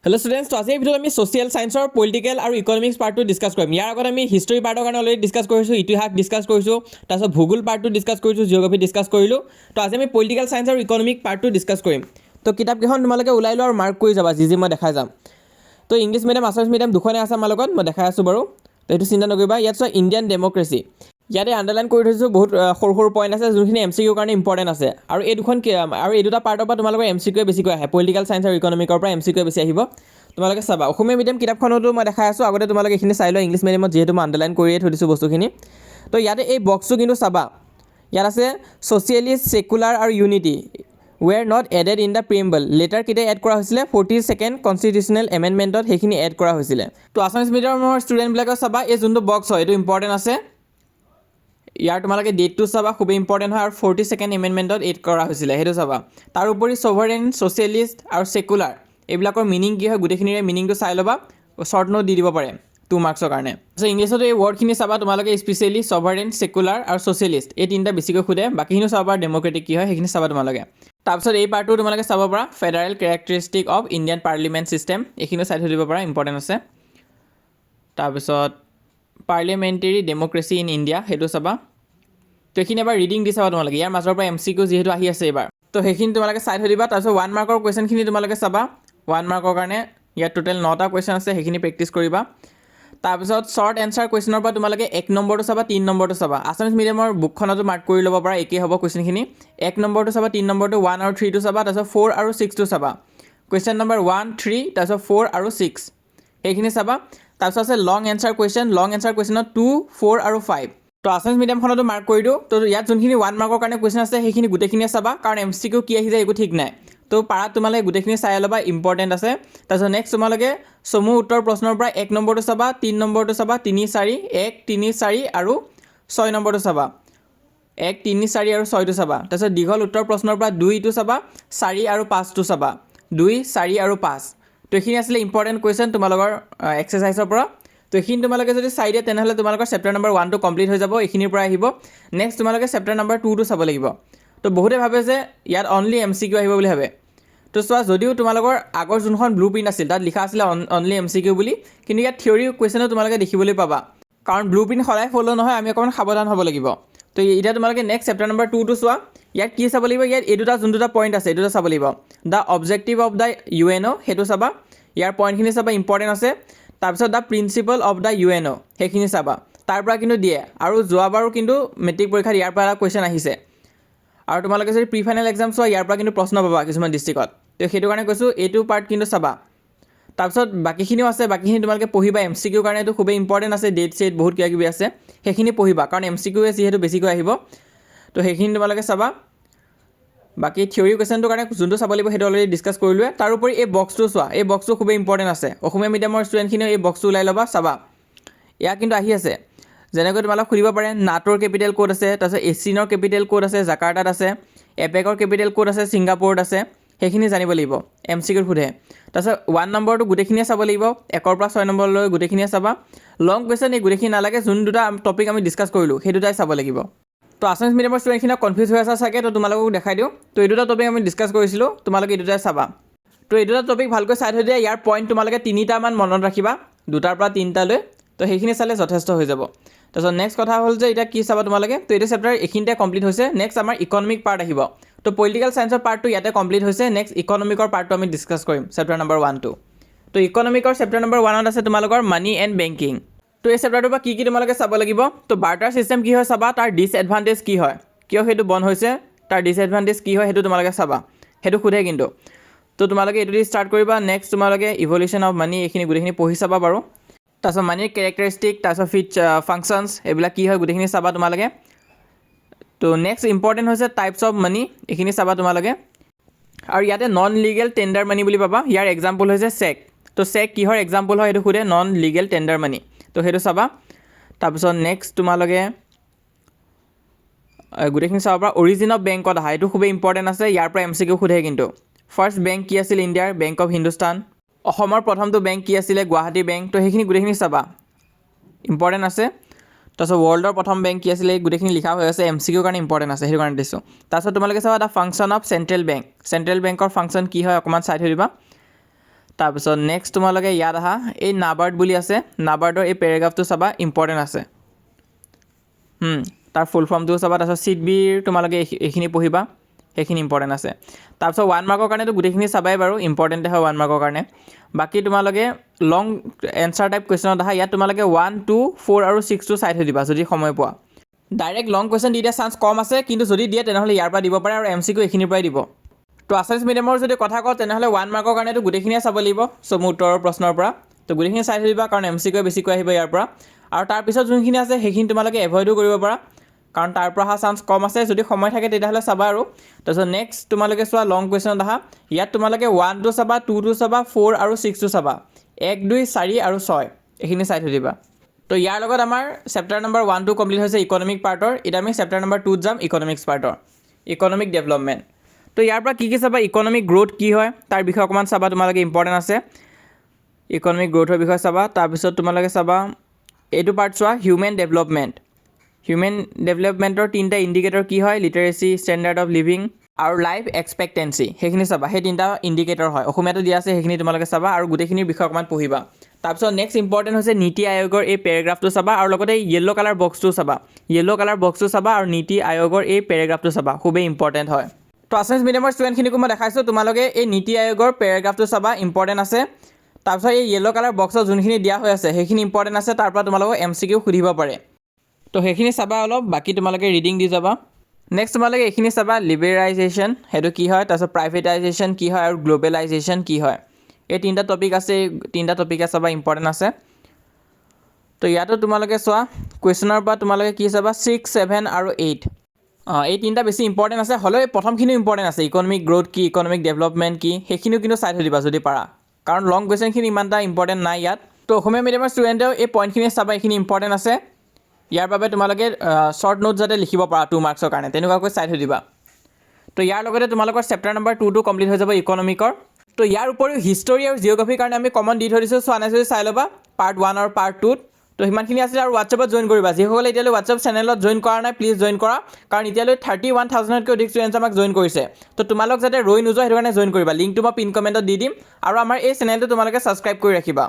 Hello students, তো আজি এই ভিডিঅ'ত আমি social science or political আৰু economics পাৰ্টটো ডিসকাস কৰিম। ইয়াৰ আগত আমি হিষ্টৰী পাৰ্টৰ কাৰণে অলৰেডি ডিসকাস কৰিছো, ইতিহাস ডিসকাস কৰিছো, তাৰপিছত ভূগোল পাৰ্টটো ডিসকাস কৰিছো, জিঅ'গ্ৰাফি ডিসকাস কৰিলো। তো আজি আমি পলিটিকেল সায়েন্স আৰু ইকনমিক পাৰ্টটো ডিসকাস কৰিম। তো কিতাপকেইখন তোমালোকে ওলাই লোৱা আৰু মাৰ্ক কৰি যাবা যি মই দেখাই যাম। তো ইংলিছ মিডিয়াম আছামিছ মিডিয়াম দুখনে আছে আমাৰ লগত, মই দেখাই আছো বাৰু। তো এইটো চিন্তা নকৰিবা। ইয়াত চোৱা ইণ্ডিয়ান ডেমক্ৰেসি, ইয়াতে আন্ডাৰলাইন কৰি থৈছো, বহুত সৰু সৰু পইণ্ট আছে যোনখিনি এমচিকিউৰ কাৰণে ইম্পৰ্টেণ্ট আছে। আৰু এই দুখন আৰু এই দুটা পাৰ্টৰ পৰা তোমালোকৰ এমচিকিউৱে বেছিকৈ আহে, পলিটিকেল সায়েন্স আৰু ইকনমিকৰ পৰা এমচিকিউৱে বেছি আহিব। তোমালোকে চাবা অসমীয়া মিডিয়াম কিতাপখনতো মই দেখাই আছো, আগতে তোমালোকে এইখিনি চাই লোৱা ইংলিছ মিডিয়ামত যিহেতু মই আন্ডাৰলাইন কৰিয়ে থৈ দিছোঁ বস্তুখিনি। তো ইয়াতে এই বক্সটো কিন্তু চাবা, ইয়াত আছে ছ'চিয়েলিষ্ট, ছেকুলাৰ আৰু unity were not added in the preamble. Later কেতিয়া এড কৰা হৈছিলে 42nd কনষ্টিটিউচনেল এমেণ্ডমেণ্টত সেইখিনি এড কৰা হৈছিলে। তো আছামিছ মিডিয়ামৰ ষ্টুডেণ্টবিলাকে চাবা এই যোনটো বক্স হয় এইটো ইম্পৰ্টেণ্ট আছে। ইয়াৰ তোমালোকে ডেটটো চাবা, খুবেই ইম্পৰ্টেণ্ট হয়, আৰু 42nd এমেণ্ডমেণ্টত এড কৰা হৈছিলে সেইটো চাবা। তাৰ উপৰি ছভাৰেন, ছ'চিয়েলিষ্ট আৰু ছেকুলাৰ এইবিলাকৰ মিনিং কি হয় গোটেইখিনিৰে মিনিংটো চাই ল'বা, শ্বৰ্ট নোট দি দিব পাৰে 2 মাৰ্কছৰ কাৰণে। চ' ইংলিছত এই ৱৰ্ডখিনি চাবা তোমালোকে, স্পেচিয়েলি ছভাৰেন, ছেকুলাৰ আৰু ছ'চিয়েলিষ্ট এই তিনিটা বেছিকৈ সোধে, বাকীখিনিও চাব পাৰা ডেম'ক্ৰেটিক কি হয় সেইখিনি চাবা তোমালোকে। তাৰপিছত এই পাৰ্টটো তোমালোকে চাব পাৰা federal characteristic of Indian parliament system, এইখিনিও চাই থৈ দিব পাৰা, ইম্পৰ্টেণ্ট আছে। তাৰপিছত পাৰ্লিমেণ্টেৰী ডেম'ক্ৰেচি ইন ইণ্ডিয়া সেইটো চাবা। তো এইখিনি এবাৰ ৰিডিং দি চাবা তোমালোকে, ইয়াৰ মাজৰ পৰা এমচিকিউ যিহেতু আহি আছে এইবাৰ, তো সেইখিনি তোমালোকে চাই থৈ দিবা। তাৰপিছত 1 মাৰ্কৰ কুৱেশ্যনখিনি তোমালোকে চাবা, 1 মাৰ্কৰ কাৰণে ইয়াত টোটেল 9টা কুৱেশ্যন আছে, সেইখিনি প্ৰেক্টিছ কৰিবা। তাৰপিছত শ্বৰ্ট এনচাৰ কুৱেশ্যনৰ পৰা তোমালোকে 1 নম্বৰটো চাবা, 3 নম্বৰটো চাবা। আছামিছ মিডিয়ামৰ বুকখনতো মাৰ্ক কৰি ল'ব পাৰা, একেই হ'ব কুৱেশ্যনখিনি। 1 নম্বৰটো চাবা, 3 নম্বৰটো, 1 আৰু 3টো চাবা, তাৰপিছত 4 আৰু 6টো চাবা। কুৱেশ্যন নম্বৰ 1, 3, তাৰপিছত 4 আৰু 6 সেইখিনি চাবা। তাৰপিছত আছে লং এনচাৰ কুৱেশ্যন, লং এনচাৰ কুৱেশ্যনত 2, 4 আৰু 5। তো আছামিছ মিডিয়ামখনতো মাৰ্ক কৰি দিওঁ। তো ইয়াত যোনখিনি 1 মাৰ্কৰ কাৰণে কুৱেশ্যন আছে সেইখিনি গোটেইখিনিয়ে চাবা, কাৰণ এমচিকিউ কি আহি যায় একো ঠিক নাই। তো পাৰাত তোমালোকে গোটেইখিনি চাই ল'বা, ইম্পৰ্টেণ্ট আছে। তাৰপিছত নেক্সট তোমালোকে চমু উত্তৰ প্ৰশ্নৰ পৰা 1 নম্বৰটো চাবা, 3 নম্বৰটো চাবা, 3, 4, 1, 3, 4 আৰু 6 নম্বৰটো চাবা, 1, 3, 4 আৰু 6টো চাবা। তাৰপিছত দীঘল উত্তৰ প্ৰশ্নৰ পৰা 2টো চাবা, 4 আৰু 5টো চাবা, 2, 4 আৰু 5। তো এইখিনি আছিলে ইম্পৰ্টেণ্ট কুৱেশ্যন তোমালোকৰ এক্সাৰচাইজৰ পৰা। তো এইখিনি তোমালোকে যদি চাই দিয়ে তেনেহ'লে তোমালোকৰ চেপ্টাৰ নম্বৰ 1টো কমপ্লিট হৈ যাব, এইখিনিৰ পৰা আহিব। নেক্সট তোমালোকে চেপ্টাৰ নম্বৰ 2টো চাব লাগিব। তো বহুতে ভাবে যে ইয়াত অনলি এমচিকিউ আহিব বুলি ভাবে। তো চোৱা, যদিও তোমালোকৰ আগৰ যোনখন ব্লু প্ৰিণ্ট আছিল তাত লিখা আছিলে অনলি এমচিকিউ বুলি, কিন্তু ইয়াত থিয়ৰী কুৱেশ্যনো তোমালোকে দেখিবলৈ পাবা, কাৰণ ব্লু প্ৰিণ্ট সদায় ফ'ল' নহয়, আমি অকণমান সাৱধান হ'ব লাগিব। তো এতিয়া তোমালোকে নেক্সট চেপ্টাৰ নম্বৰ 2টো চোৱা, ইয়াত কি চাব লাগিব, ইয়াত এই দুটা যোন দুটা পইণ্ট আছে এই দুটা চাব লাগিব। The objective of the UNO সেইটো চাবা, ইয়াৰ পইণ্টখিনি চাবা, ইম্পৰ্টেণ্ট আছে। তাৰপিছত the principle of the UNO সেইখিনি চাবা, তাৰ পৰা কিন্তু দিয়ে। আৰু যোৱাবাৰো কিন্তু মেট্ৰিক পৰীক্ষাত ইয়াৰ পৰা এটা কুৱেশ্যন আহিছে, আৰু তোমালোকে যদি প্ৰি ফাইনেল এক্সাম চোৱা ইয়াৰ পৰা কিন্তু প্ৰশ্ন পাবা কিছুমান ডিষ্ট্ৰিক্টত। তো সেইটো কাৰণে কৈছোঁ এইটো পাৰ্ট কিন্তু চাবা। তাৰপিছত বাকীখিনিও আছে, বাকীখিনি তোমালোকে পঢ়িবা, এমচিকিউৰ কাৰণে এইটো খুবেই ইম্পৰ্টেণ্ট আছে, ডেট চেট বহুত কিবা কিবি আছে, সেইখিনি পঢ়িবা, কাৰণ এমচিকিউৱে যিহেতু বেছিকৈ আহিব। তো সেইখিনি তোমালোকে চাবা। বাকী থিয়ৰী কুৱেশ্যনটোৰ কাৰণে যোনটো চাব লাগিব সেইটো অলৰেডি ডিছকাছ কৰিলোৱে। তাৰোপৰি এই বক্সটো চোৱা, এই বক্সটো খুবেই ইম্পৰ্টেণ্ট আছে, অসমীয়া মিডিয়ামৰ ষ্টুডেণ্টখিনিও এই বক্সটো ওলাই ল'বা, চাবা। ইয়াত কিন্তু আহি আছে, যেনেকৈ তোমালোক সুধিব পাৰে নাটোৰ কেপিটেল ক'ত আছে, তাৰপিছত এচিনৰ কেপিটেল ক'ত আছে, জাকাৰ্টাত আছে, এপেকৰ কেপিটেল ক'ত আছে, ছিংগাপুৰত আছে, সেইখিনি জানিব লাগিব, এমচিকিউত সোধে। তাৰপিছত 1 নম্বৰটো গোটেইখিনিয়ে চাব লাগিব, 1ৰ পৰা 6 নম্বৰলৈ গোটেইখিনিয়ে চাবা। লং কুৱেশ্যন এই গোটেইখিনি নালাগে, যোন দুটা টপিক আমি ডিছকাছ কৰিলোঁ সেই দুটাই চাব লাগিব। তো আছামিছ মিডিয়ামৰ ষ্টুডেণ্টখিনি কনফিউজ হৈ আছে চাগে, তো তোমালোকক দেখাই দিওঁ। তো এই দুটা টপিক আমি ডিছকাছ কৰিছিলোঁ, তোমালোকে এই দুটাই চাবা। তো এই দুটা টপিক ভালকৈ চাই থৈ দিয়া, ইয়াৰ পইণ্ট তোমালোকে 3টামান মনত ৰাখিবা, 2টাৰ পৰা 3টালৈ। তো সেইখিনি চালে যথেষ্ট হৈ যাব। তাৰপিছত নেক্সট কথা হ'ল যে এতিয়া কি চাবা তোমালোকে, তো এইটো চেপ্টাৰ এইখিনিতে কমপ্লিট হৈছে। নেক্সট আমাৰ ইকনমিক পাৰ্ট আহিব। তো পলিটিকেল ছায়েন্সৰ পাৰ্টটো ইয়াতে কমপ্লিট হৈছে, নেক্সট ইকনমিকৰ পাৰ্টটো আমি ডিছকাছ কৰিম চেপ্টাৰ নম্বৰ 1টো। তো ইকনমিকৰ চেপ্টাৰ নম্বৰ 1ত আছে তোমালোকৰ মানি এণ্ড বেংকিং। তো এই চেপ্টাৰটোৰ পৰা কি কি তোমালোকে চাব লাগিব, তো বাৰ্টাৰ ছিষ্টেম কি হয় চাবা, তাৰ ডিছএডভান্টেজ কি হয়, কিয় সেইটো বন্ধ হৈছে, তাৰ ডিছএডভান্টেজ কি হয় সেইটো তোমালোকে চাবা, সেইটো সোধে কিন্তু। তো তোমালোকে এইটো দি ষ্টাৰ্ট কৰিবা। নেক্সট তোমালোকে ইভলিউশ্যন অফ মানি এইখিনি গোটেইখিনি পঢ়ি চাবা বাৰু। তাৰপিছত মানিৰ কেৰেক্টাৰিষ্টিক, তাৰপিছত ফাংচনছ এইবিলাক কি হয় গোটেইখিনি চাবা তোমালোকে। তো নেক্সট ইম্পৰ্টেণ্ট হৈছে টাইপছ অফ মানি, এইখিনি চাবা তোমালোকে। আৰু ইয়াতে নন লিগেল টেণ্ডাৰ মানি বুলি পাবা, ইয়াৰ এক্সাম্পল হৈছে চেক। তো চেক কিহৰ এক্সাম্পল হয় সেইটো সোধে, নন লিগেল টেণ্ডাৰ মানি, তো সেইটো চাবা। তাৰপিছত নেক্সট তোমালোকে গোটেইখিনি চাব পৰা অৰিজিন অফ বেংকত আহা, এইটো খুবেই ইম্পৰ্টেণ্ট আছে, ইয়াৰ পৰা এমচিকিউ সোধে কিন্তু। ফাৰ্ষ্ট বেংক কি আছিল ইণ্ডিয়াৰ, বেংক অফ হিন্দুস্তান। অসমৰ প্ৰথমটো বেংক কি আছিলে, গুৱাহাটী বেংক। তো সেইখিনি গোটেইখিনি চাবা, ইম্পৰ্টেণ্ট আছে। তাৰপিছত ৱৰ্ল্ডৰ প্ৰথম বেংক কি আছিলে, গোটেইখিনি লিখা হৈ আছে, এমচিকিউৰ কাৰণে ইম্পৰ্টেণ্ট আছে, সেইটো কাৰণে দিছোঁ। তাৰপিছত তোমালোকে চাবা the function of central bank, central বেংকৰ ফাংচন কি হয় অকণমান চাই থৈ দিবা। তাৰপিছত নেক্সট তোমালোকে ইয়াত আহা এই নাবাৰ্ড বুলি আছে নাবাৰ্ডৰ এই পেৰাগ্ৰাফটো চাবা ইম্পৰ্টেণ্ট আছে তাৰ ফুল ফৰ্মটো চাবা তাৰপিছত চিট বিৰ তোমালোকে এইখিনি পঢ়িবা সেইখিনি ইম্পৰ্টেণ্ট আছে তাৰপিছত 1 মাৰ্কৰ কাৰণেতো গোটেইখিনি চাবাই বাৰু ইম্পৰ্টেণ্টে হয় 1 মাৰ্কৰ কাৰণে বাকী তোমালোকে লং এনচাৰ টাইপ কুৱেশ্যনত আহা ইয়াত তোমালোকে 1, 2, 4 আৰু 6টো চাই থৈ দিবা যদি সময় পোৱা ডাইৰেক্ট লং কুৱেশ্যন দি দিয়া চান্স কম আছে কিন্তু যদি দিয়ে তেনেহ'লে ইয়াৰ পৰা দিব পাৰে আৰু MCQ এইখিনিৰ পৰাই দিব তো আছামিজ মিডিয়ামৰ যদি কথা কওঁ তেনেহ'লে 1 মাৰ্কৰ কাৰণেতো গোটেইখিনিয়ে চাব লাগিব সব উত্তৰৰ প্ৰশ্নৰ পৰা তো গোটেইখিনি চাই থৈ দিবা কাৰণ MCQ বেছিকৈ আহিব ইয়াৰ পৰা আৰু তাৰপিছত যোনখিনি আছে সেইখিনি তোমালোকে এভইডো কৰিব পাৰা কাৰণ তাৰ পৰা অহা চান্স কম আছে যদি সময় থাকে তেতিয়াহ'লে চাবা আৰু তাৰপিছত নেক্সট তোমালোকে চোৱা লং কুৱেশ্যনত আহা ইয়াত তোমালোকে 1টো চাবা 2টো চাবা 4 আৰু 6টো চাবা 1, 2, 4 আৰু 6 এইখিনি চাই থৈ দিবা তো ইয়াৰ লগত আমাৰ চেপ্টাৰ নম্বৰ 1টো কমপ্লিট হৈছে ইকনমিক পাৰ্টৰ এতিয়া আমি চেপ্টাৰ নম্বৰ 2ত যাম ইকনমিক্স পাৰ্টৰ ইকনমিক ডেভেলপমেণ্ট তো ইয়াৰ পৰা কি চাবা ইকনমিক গ্ৰোথ কি হয় তাৰ বিষয়ে অকণমান চাবা তোমালোকে ইম্পৰ্টেণ্ট আছে ইকনমিক গ্ৰোথৰ বিষয়ে চাবা তাৰপিছত তোমালোকে চাবা এইটো পাৰ্ট চোৱা হিউমেন ডেভেলপমেণ্টৰ 3টা ইণ্ডিকেটৰ কি হয় লিটাৰেচি ষ্টেণ্ডাৰ্ড অফ লিভিং আৰু লাইফ এক্সপেক্টেঞ্চি সেইখিনি চাবা সেই 3টা ইণ্ডিকেটৰ হয় অসমীয়াটো দিয়া আছে সেইখিনি তোমালোকে চাবা আৰু গোটেইখিনিৰ বিষয়ে অকণমান পঢ়িবা তাৰপিছত নেক্সট ইম্পৰ্টেণ্ট হৈছে নীতি আয়োগৰ এই পেৰাগ্ৰাফটো চাবা আৰু লগতে য়েল্ল' কালাৰ বক্সটো চাবা আৰু নীতি আয়োগৰ এই পেৰাগ্ৰাফটো চাবা খুবেই ইম্পৰ্টেণ্ট হয় তো আছামিজ মিডিয়ামৰ ষ্টুডেণ্টখিনিকো মই দেখাইছোঁ তোমালোকে এই নীতি আয়োগৰ পেৰাগ্ৰাফটো চাবা ইম্পৰ্টেণ্ট আছে তাৰপিছত এই য়েল্ল' কালাৰ বক্সত যোনখিনি দিয়া হৈ আছে সেইখিনি ইম্পৰ্টেণ্ট আছে তাৰ পৰা তোমালোকক MCQ সুধিব পাৰে তো সেইখিনি চাবা অলপ বাকী তোমালোকে ৰিডিং দি যাবা নেক্সট তোমালোকে এইখিনি চাবা লিবেৰাইজেশ্যন সেইটো কি হয় তাৰপিছত প্ৰাইভেটাইজেশ্যন কি হয় আৰু গ্ল'বেলাইজেশ্যন কি হয় এই 3টা টপিক আছে 3টা টপিকে চাবা ইম্পৰ্টেণ্ট আছে তো ইয়াতো তোমালোকে চোৱা কুৱেশ্যনৰ পৰা তোমালোকে কি চাবা 6, 7 আৰু 8 এই 3টা বেছি ইম্পৰ্টেণ্ট আছে হ'লেও এই প্ৰথমখিনিও ইম্পৰ্টেণ্ট আছে ইকনমিক গ্ৰোথ কি ইকনমিক ডেভেলপমেণ্ট কি সেইখিনিও কিন্তু চাই থৈ দিবা যদি পাৰা কাৰণ লং কুৱেশ্যনখিনি ইমান এটা ইম্পৰ্টেণ্ট নাই ইয়াত তো অসমীয়া মিডিয়ামৰ ষ্টুডেণ্টেও এই পইণ্টখিনি চাবা এইখিনি ইম্পৰ্টেণ্ট আছে ইয়াৰ বাবে তোমালোকে শ্বৰ্ট নোট যাতে লিখিব পাৰা 2 মাৰ্কছৰ কাৰণে তেনেকুৱাকৈ চাই থৈ দিবা তো ইয়াৰ লগতে তোমালোকৰ চেপ্টাৰ নম্বৰ 2টো কমপ্লিট হৈ যাব ইকনমিকৰ তো ইয়াৰ উপৰিও হিষ্টৰী আৰু জিঅ'গ্ৰাফিৰ কাৰণে আমি কমন দি থৈ দিছোঁ চোৱা নাই যদি চাই ল'বা পাৰ্ট 1 আৰু পাৰ্ট 2ত তো সিমানখিনি আছিলে আৰু হোৱাটছএপত জইন কৰিবা যিসকলে এতিয়ালৈ হোৱাটছএপ চেনেলত জইন কৰা নাই প্লিজ জইন কৰা কাৰণ এতিয়ালৈ 31,000তকৈ অধিক ষ্টুডেণ্টছে আমাক জইন কৰিছে তো তোমালোক যাতে ৰৈ নোযোৱা সেইটো কাৰণে জইন কৰিবা লিংকটো মই পিন কমেণ্টত দি দিম আৰু আমাৰ এই চেনেলটো তোমালোকে ছাবস্ক্ৰাইব কৰি ৰাখিবা